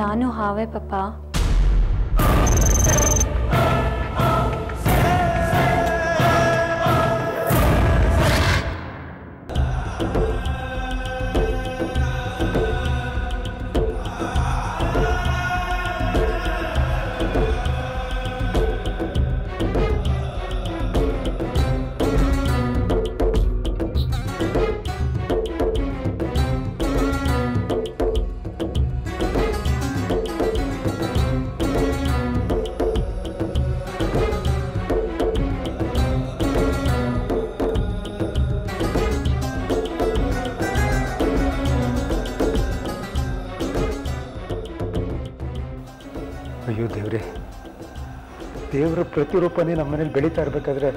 ನಾನು ಹಾವೆ ಪಪ್ಪ. ಅಯ್ಯೋ ದೇವ್ರೆ, ದೇವರ ಪ್ರತಿರೂಪನೇ ನಮ್ಮ ಮನೇಲಿ ಬೆಳೀತಾ ಇರಬೇಕಾದ್ರೆ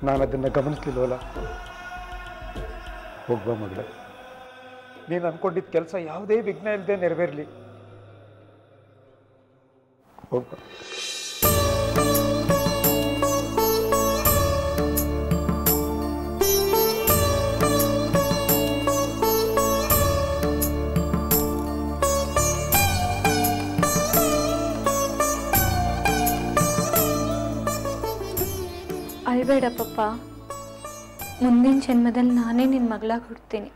ನಾನು ಅದನ್ನು ಗಮನಿಸ್ಲಿಲ್ವಲ್ಲ. ಹೋಗ್ಬಾ ಮಗಳ, ನೀನು ಅನ್ಕೊಂಡಿದ್ದ ಕೆಲಸ ಯಾವುದೇ ವಿಘ್ನ ಇಲ್ಲದೆ ನೆರವೇರಲಿ. ಹೋಗ್ಬಾ. ಅಳ್ಬೇಡ ಪಪ್ಪ, ಮುಂದಿನ ಜನ್ಮದಲ್ಲಿ ನಾನೇ ನಿನ್ನ ಮಗಳಾಗಿ ಹುಡ್ತೀನಿ.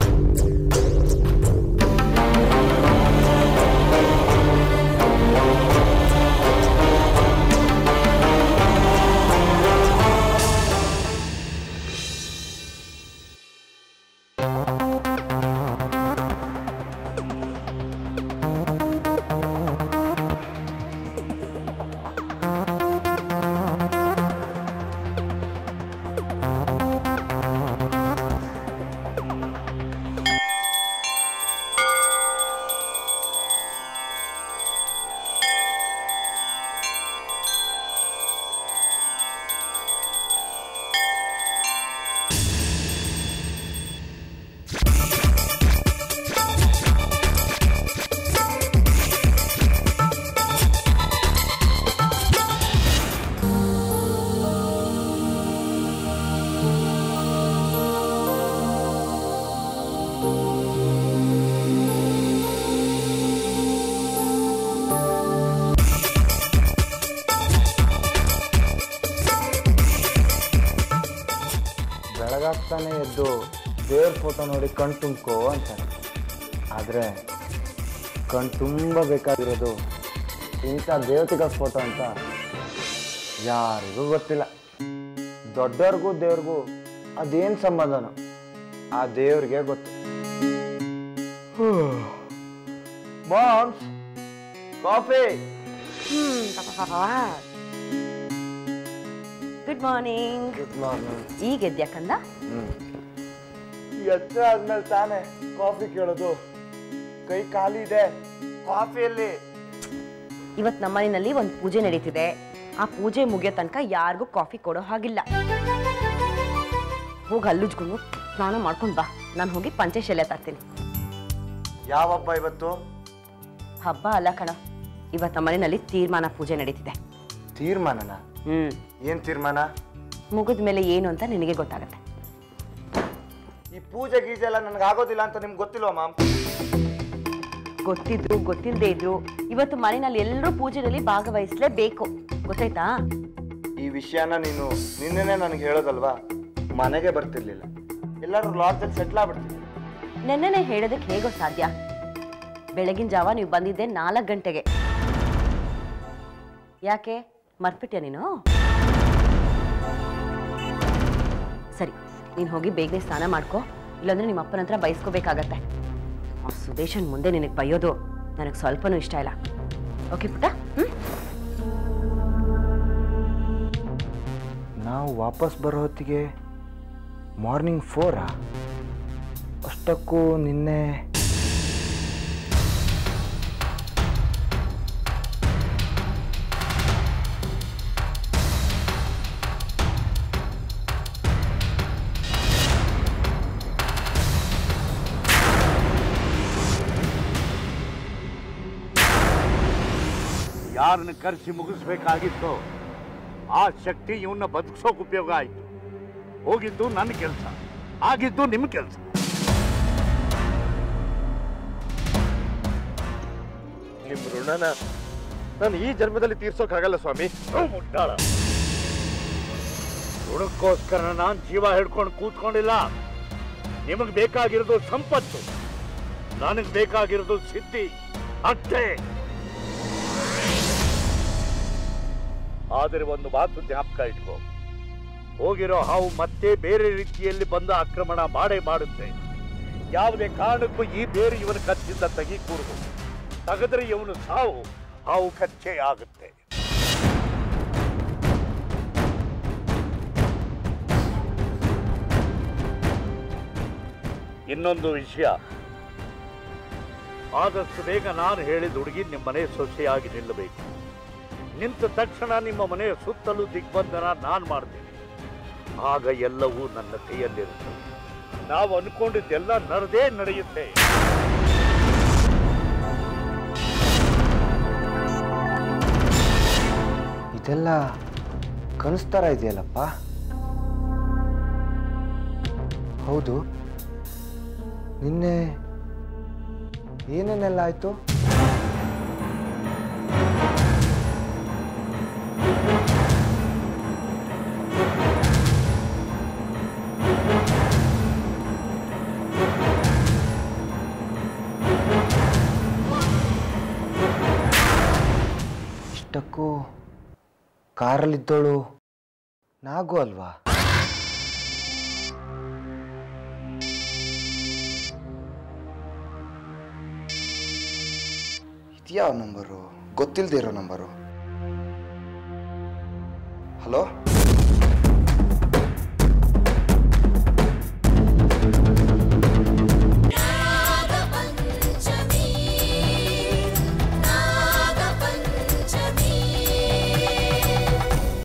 ಬೆಳಗಾಗ್ತಾನೆ ಎದ್ದು ದೇವ್ರ ಫೋಟೋ ನೋಡಿ ಕಣ್ ತುಂಬ್ಕೋ ಅಂತಾರೆ. ಆದರೆ ಕಣ್ ತುಂಬ ಬೇಕಾಗಿರೋದು ಇಂಥ ದೇವತೆಗಳ ಫೋಟೋ ಅಂತ ಯಾರಿಗೂ ಗೊತ್ತಿಲ್ಲ. ದೊಡ್ಡವ್ರಿಗೂ ದೇವ್ರಿಗೂ ಅದೇನು ಸಂಬಂಧನೋ ಆ ದೇವ್ರಿಗೆ ಗೊತ್ತು. Moms, coffee. Good morning. Good morning. ಈಗ ಎದ್ಯಾಕಂದ? ಎಚ್ಚರ ಆದ್ಮೇಲೆ ತಾನೇ ಕಾಫಿ ಕೇಳೋದು. ಕೈ ಖಾಲಿ ಇದೆ, ಕಾಫಿಯಲ್ಲಿ. ಇವತ್ತು ನಮ್ಮನೆಯಲ್ಲಿ ಒಂದು ಪೂಜೆ ನಡೀತಿದೆ. ಆ ಪೂಜೆ ಮುಗಿಯೋ ತನಕ ಯಾರಿಗೂ ಕಾಫಿ ಕೊಡೋ ಹಾಗಿಲ್ಲ. ಹೋಗಿ ಹಲ್ಲುಜ್ಕೊಂಡು ಸ್ನಾನ ಮಾಡ್ಕೊಂಡು ಬಾ. ನಾನು ಹೋಗಿ ಪಂಚಶೈಲ ತರ್ತೀನಿ. ಯಾವ ಹಬ್ಬ ಇವತ್ತು? ಹಬ್ಬ ಅಲ್ಲ ಕಣ, ಇವತ್ತು ನಮ್ಮನೆಯಲ್ಲಿ ತೀರ್ಮಾನ ಪೂಜೆ ನಡೀತಿದೆ. ತೀರ್ಮಾನನ? ಏನ್ ತೀರ್ಮಾನ? ಮುಗಿದ ಮೇಲೆ ಏನು ಅಂತ ನಿನಗೆ ಗೊತ್ತಾಗತ್ತೆ. ಈ ಪೂಜೆ ಗೀಜೆ ಎಲ್ಲ ನನಗೆ ಆಗೋದಿಲ್ಲ ಅಂತ ನಿಮ್ಗೆ ಗೊತ್ತಿಲ್ವಾ ಮಾಮ್? ಗೊತ್ತಿದ್ರು ಗೊತ್ತಿಲ್ಲದೆ ಇದ್ರು ಇವತ್ತು ಮನೆಯಲ್ಲಿ ಎಲ್ಲರೂ ಪೂಜೆಯಲ್ಲಿ ಭಾಗವಹಿಸಲೇಬೇಕು. ಗೊತ್ತಾಯ್ತಾ? ಈ ವಿಷಯನ ನೀನು ನಿನ್ನೆನೆ ನನಗೆ ಹೇಳೋದಲ್ವಾ? ಮನೆಗೆ ಬರ್ತಿರ್ಲಿಲ್ಲ, ಎಲ್ಲರೂ ಲಾಡ್ಜಲ್ಲಿ ಸೆಟ್ಲ್ ಆಗ್ಬಿಡ್ತಿದ್ದೆ. ನೆನ್ನೆನೆ ಹೇಳೋದಕ್ಕೆ ಹೇಗೋ ಸಾಧ್ಯ? ಬೆಳಗಿನ ಜಾವ ನೀವು ಬಂದಿದ್ದೆ 4 ಗಂಟೆಗೆ. ಯಾಕೆ ಮರ್ತ್ಬಿಟ್ಯಾ ನೀನು? ಸರಿ, ನೀನು ಹೋಗಿ ಬೇಗನೆ ಸ್ನಾನ ಮಾಡ್ಕೋ, ಇಲ್ಲಾಂದ್ರೆ ನಿಮ್ಮ ಅಪ್ಪನ ಹತ್ರ ಬಯಸ್ಕೋಬೇಕಾಗತ್ತೆ. ಆ ಸುದೇಶನ್ ಮುಂದೆ ನಿನಗೆ ಬೈಯೋದು ನನಗೆ ಸ್ವಲ್ಪನೂ ಇಷ್ಟ ಇಲ್ಲ. ಓಕೆ ಪುಟ್ಟ? ನಾವು ವಾಪಸ್ ಬರೋ ಹೊತ್ತಿಗೆ ಮಾರ್ನಿಂಗ್ 4 ಅಷ್ಟಕ್ಕೂ ನಿನ್ನೆ ಯಾರನ್ನ ಕರೆಸಿ ಮುಗಿಸ್ಬೇಕಾಗಿತ್ತೋ ಆ ಶಕ್ತಿ ಇವನ್ನ ಬದುಕಿಸೋಕೆ ಉಪಯೋಗ ಆಯ್ತು. ಹೋಗಿದ್ದು ನನ್ನ ಕೆಲಸ, ಆಗಿದ್ದು ನಿಮ್ಮ ಕೆಲಸ. ನಿಮ್ಮ ಋಣನ ನಾನು ಈ ಜನ್ಮದಲ್ಲಿ ತೀರ್ಸೋಕ್ಕಾಗಲ್ಲ ಸ್ವಾಮಿ. ಮುಟ್ಟಾಳ, ಋಣಕ್ಕೋಸ್ಕರ ನಾನು ಜೀವ ಹಿಡ್ಕೊಂಡು ಕೂತ್ಕೊಂಡಿಲ್ಲ. ನಿಮಗೆ ಬೇಕಾಗಿರೋದು ಸಂಪತ್ತು, ನನಗೆ ಬೇಕಾಗಿರೋದು ಸಿದ್ಧಿ ಅಷ್ಟೇ. ಆದರೆ ಒಂದು ಮಾತು ಜ್ಞಾಪಕ ಇಟ್ಕೋ, ಹೋಗಿರೋ ಹಾವು ಮತ್ತೆ ಬೇರೆ ರೀತಿಯಲ್ಲಿ ಬಂದು ಆಕ್ರಮಣ ಮಾಡೇ ಮಾಡುತ್ತೆ. ಯಾವುದೇ ಕಾರಣಕ್ಕೂ ಈ ಬೇರೆ ಇವನ ಕಚ್ಚಿಂದ ತೆಗೀಕೂಡದು. ತೆಗೆದ್ರೆ ಇವನು ಸಾವು, ಹಾವು ಕಚ್ಚೆ ಆಗುತ್ತೆ. ಇನ್ನೊಂದು ವಿಷಯ, ಆದಷ್ಟು ಬೇಗ ನಾನು ಹೇಳಿದ ಹುಡುಗಿ ನಿಮ್ಮ ಮನೆ ಸೊಸೆಯಾಗಿ ನಿಲ್ಲಬೇಕು. ನಿಂತ ತಕ್ಷಣ ನಿಮ್ಮ ಮನೆಯ ಸುತ್ತಲೂ ದಿಗ್ಬಂಧನ ನಾನು ಮಾಡ್ತೀನಿ. ಆಗ ಎಲ್ಲವೂ ನನ್ನ ಕೈಯಲ್ಲಿರುತ್ತೆ. ನಾವು ಅನ್ಕೊಂಡಿದ್ದೆಲ್ಲ ನಡೆದೇ ನಡೆಯುತ್ತೆ. ಇದೆಲ್ಲ ಕನಸ್ತರ ಇದೆಯಲ್ಲಪ್ಪ. ಹೌದು, ನಿನ್ನೆ ಏನೇನೆಲ್ಲ ಆಯ್ತು? ಇಷ್ಟಕ್ಕೂ ಕಾರಲ್ಲಿದ್ದೋಳು ನಾಗು ಅಲ್ವಾ? ಇದ್ಯಾವ ನಂಬರು? ಗೊತ್ತಿಲ್ಲದೆ ಇರೋ ನಂಬರು. ಹಲೋ,